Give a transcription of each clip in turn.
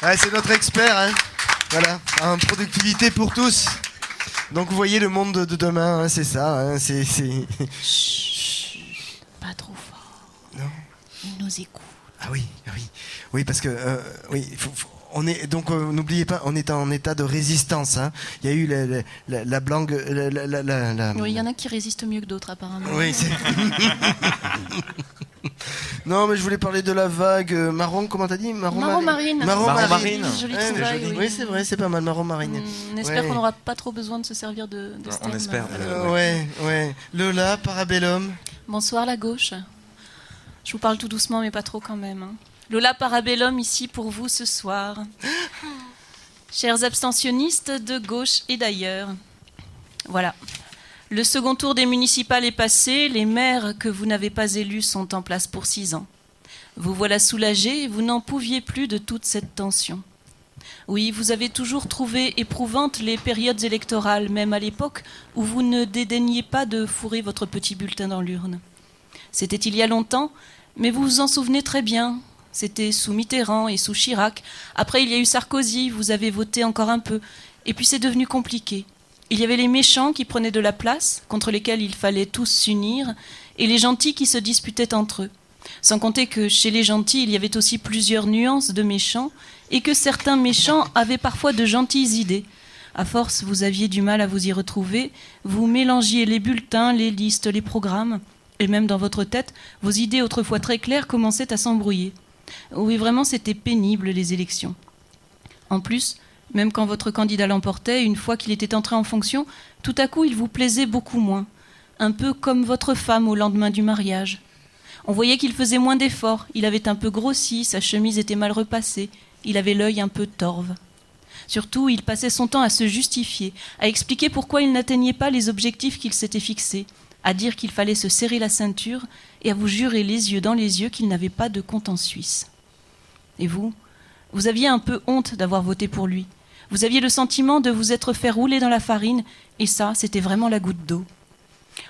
Ouais, c'est notre expert, hein. Voilà, en productivité pour tous. Donc vous voyez le monde de demain, hein, c'est ça. Hein, Chut, pas trop fort. Non. Il nous écoute. Ah oui, oui, parce que oui, on est donc n'oubliez pas, on est en état de résistance. Hein. Il y a eu la blanque, Oui, il y en a qui résistent mieux que d'autres apparemment. Oui, c'est. Non, mais je voulais parler de la vague marron. Comment t'as dit? Marron marine. Marron marine. Jolie Ouais, trouvaille, oui. Oui, c'est vrai, c'est pas mal, marron marine. On espère qu'on n'aura pas trop besoin de se servir de ce On terme. espère. Ouais. Lola, Parabellum. Bonsoir la gauche. Je vous parle tout doucement mais pas trop quand même. Hein. Lola Parabellum ici pour vous ce soir. Chers abstentionnistes de gauche et d'ailleurs. Voilà. Le second tour des municipales est passé. Les maires que vous n'avez pas élus sont en place pour 6 ans. Vous voilà soulagés, vous n'en pouviez plus de toute cette tension. Oui, vous avez toujours trouvé éprouvantes les périodes électorales, même à l'époque où vous ne dédaigniez pas de fourrer votre petit bulletin dans l'urne. C'était il y a longtemps, mais vous vous en souvenez très bien. C'était sous Mitterrand et sous Chirac. Après, il y a eu Sarkozy, vous avez voté encore un peu. Et puis c'est devenu compliqué. Il y avait les méchants qui prenaient de la place, contre lesquels il fallait tous s'unir, et les gentils qui se disputaient entre eux. Sans compter que chez les gentils, il y avait aussi plusieurs nuances de méchants, et que certains méchants avaient parfois de gentilles idées. À force, vous aviez du mal à vous y retrouver, vous mélangiez les bulletins, les listes, les programmes, et même dans votre tête, vos idées autrefois très claires commençaient à s'embrouiller. Oui, vraiment, c'était pénible, les élections. En plus, même quand votre candidat l'emportait, une fois qu'il était entré en fonction, tout à coup, il vous plaisait beaucoup moins. Un peu comme votre femme au lendemain du mariage. On voyait qu'il faisait moins d'efforts, il avait un peu grossi, sa chemise était mal repassée, il avait l'œil un peu torve. Surtout, il passait son temps à se justifier, à expliquer pourquoi il n'atteignait pas les objectifs qu'il s'était fixés, à dire qu'il fallait se serrer la ceinture et à vous jurer les yeux dans les yeux qu'il n'avait pas de compte en Suisse. Et vous aviez un peu honte d'avoir voté pour lui. Vous aviez le sentiment de vous être fait rouler dans la farine, et ça, c'était vraiment la goutte d'eau.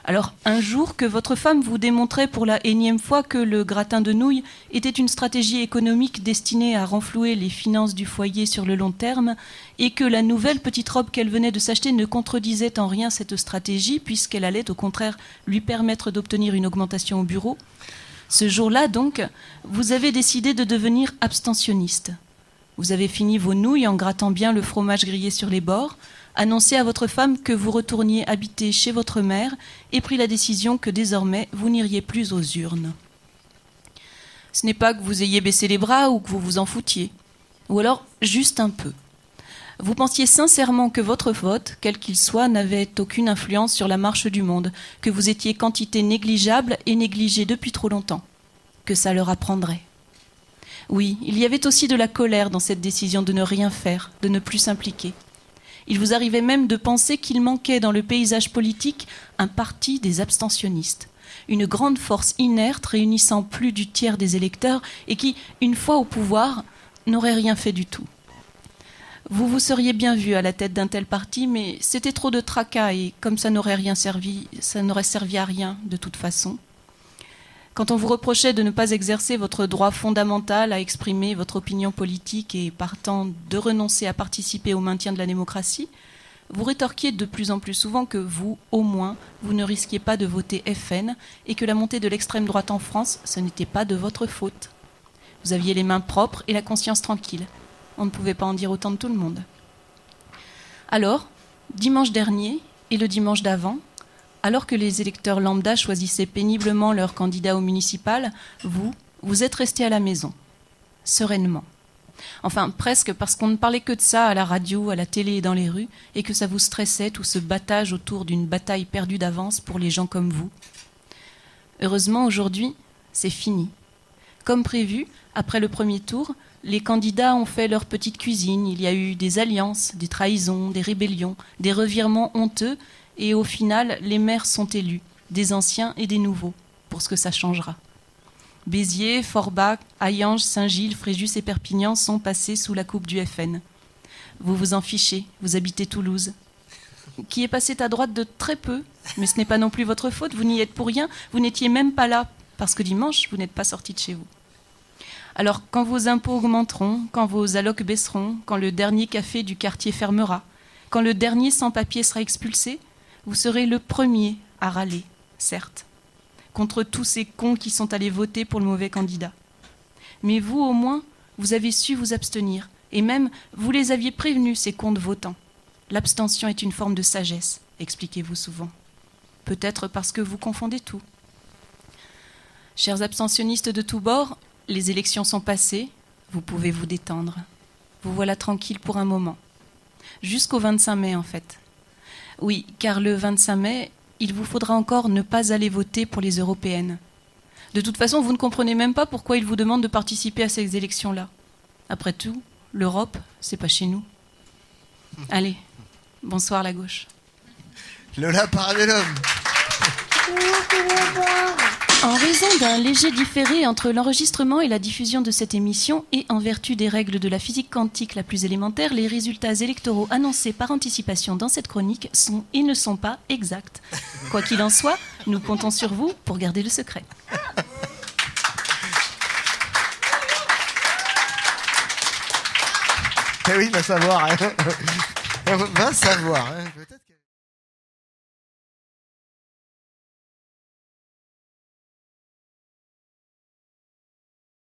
Alors, un jour que votre femme vous démontrait pour la énième fois que le gratin de nouilles était une stratégie économique destinée à renflouer les finances du foyer sur le long terme, et que la nouvelle petite robe qu'elle venait de s'acheter ne contredisait en rien cette stratégie, puisqu'elle allait au contraire lui permettre d'obtenir une augmentation au bureau, ce jour-là donc, vous avez décidé de devenir abstentionniste. Vous avez fini vos nouilles en grattant bien le fromage grillé sur les bords, annoncé à votre femme que vous retourniez habiter chez votre mère et pris la décision que désormais vous n'iriez plus aux urnes. Ce n'est pas que vous ayez baissé les bras ou que vous vous en foutiez, ou alors juste un peu. Vous pensiez sincèrement que votre vote, quel qu'il soit, n'avait aucune influence sur la marche du monde, que vous étiez quantité négligeable et négligée depuis trop longtemps, que ça leur apprendrait. Oui, il y avait aussi de la colère dans cette décision de ne rien faire, de ne plus s'impliquer. Il vous arrivait même de penser qu'il manquait dans le paysage politique un parti des abstentionnistes, une grande force inerte réunissant plus du tiers des électeurs et qui, une fois au pouvoir, n'aurait rien fait du tout. Vous vous seriez bien vu à la tête d'un tel parti, mais c'était trop de tracas et comme ça n'aurait servi à rien de toute façon. Quand on vous reprochait de ne pas exercer votre droit fondamental à exprimer votre opinion politique et partant de renoncer à participer au maintien de la démocratie, vous rétorquiez de plus en plus souvent que vous, au moins, vous ne risquiez pas de voter FN et que la montée de l'extrême droite en France, ce n'était pas de votre faute. Vous aviez les mains propres et la conscience tranquille. On ne pouvait pas en dire autant de tout le monde. Alors, dimanche dernier et le dimanche d'avant, alors que les électeurs lambda choisissaient péniblement leur candidat au municipal, vous êtes restés à la maison, sereinement. Enfin, presque, parce qu'on ne parlait que de ça à la radio, à la télé et dans les rues, et que ça vous stressait, tout ce battage autour d'une bataille perdue d'avance pour les gens comme vous. Heureusement, aujourd'hui, c'est fini. Comme prévu, après le premier tour, les candidats ont fait leur petite cuisine. Il y a eu des alliances, des trahisons, des rébellions, des revirements honteux, et au final, les maires sont élus, des anciens et des nouveaux, pour ce que ça changera. Béziers, Forbach, Hayange, Saint-Gilles, Fréjus et Perpignan sont passés sous la coupe du FN. Vous vous en fichez, vous habitez Toulouse, qui est passé à droite de très peu, mais ce n'est pas non plus votre faute, vous n'y êtes pour rien, vous n'étiez même pas là, parce que dimanche, vous n'êtes pas sorti de chez vous. Alors, quand vos impôts augmenteront, quand vos allocs baisseront, quand le dernier café du quartier fermera, quand le dernier sans-papier sera expulsé, vous serez le premier à râler, certes, contre tous ces cons qui sont allés voter pour le mauvais candidat. Mais vous, au moins, vous avez su vous abstenir. Et même, vous les aviez prévenus, ces cons de votants. L'abstention est une forme de sagesse, expliquez-vous souvent. Peut-être parce que vous confondez tout. Chers abstentionnistes de tous bords, les élections sont passées, vous pouvez vous détendre. Vous voilà tranquille pour un moment. Jusqu'au 25 mai, en fait. Oui, car le 25 mai, il vous faudra encore ne pas aller voter pour les européennes. De toute façon, vous ne comprenez même pas pourquoi ils vous demandent de participer à ces élections-là. Après tout, l'Europe, c'est pas chez nous. Allez, bonsoir la gauche. Lola Parabellum. En raison d'un léger différé entre l'enregistrement et la diffusion de cette émission, et en vertu des règles de la physique quantique la plus élémentaire, les résultats électoraux annoncés par anticipation dans cette chronique sont et ne sont pas exacts. Quoi qu'il en soit, nous comptons sur vous pour garder le secret. Eh oui, va savoir. Hein. Va savoir. Hein.